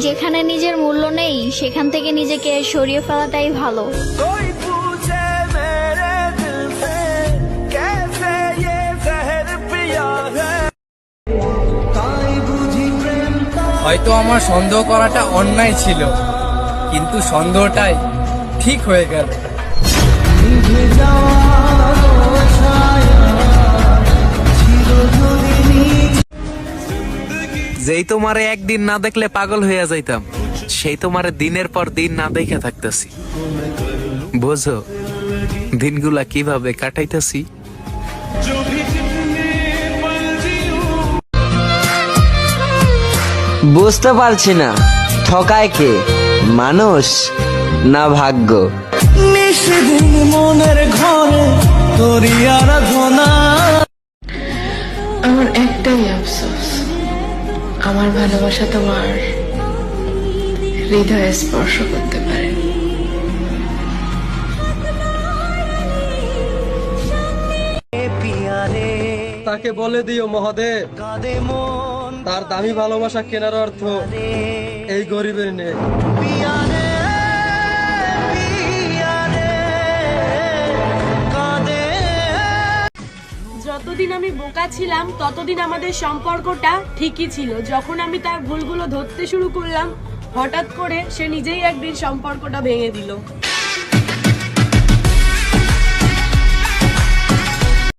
যেখানে নিজের মূল্য নেই সেখান থেকে নিজেকে সরিয়ে ফেলাটাই ভালো। হয়তো আমার সন্দেহ করাটা অন্যায় ছিল, কিন্তু সন্দেহটাই ঠিক হয়ে গেল। যেই তোমারে একদিন না দেখলে পাগল হইয়া যাইতাম, সেই তোমারে দিনের পর দিন না দেখে থাকতেছি। বোঝো দিনগুলা কিভাবে কাটাইতেছি। বুঝতে পারছি না ঠকায় কে, মানুষ না ভাগ্য। নিশিদিন মনের ঘরে তোরি আরাধনা। আমার একটাই আফসোস, আমার ভালোবাসা তোমার হৃদয়ে স্পর্শ করতে পারেনি। তাকে বলে দিও মহাদেব, তার দামি ভালোবাসা কেনার অর্থ এই গরিবের নেই। যতদিন আমি বোকা ছিলাম ততদিন আমাদের সম্পর্কটা ঠিকই ছিল। যখন আমি তার ভুলগুলো ধরতে শুরু করলাম, হঠাৎ করে সে নিজেই একদিন সম্পর্কটা ভেঙে দিল।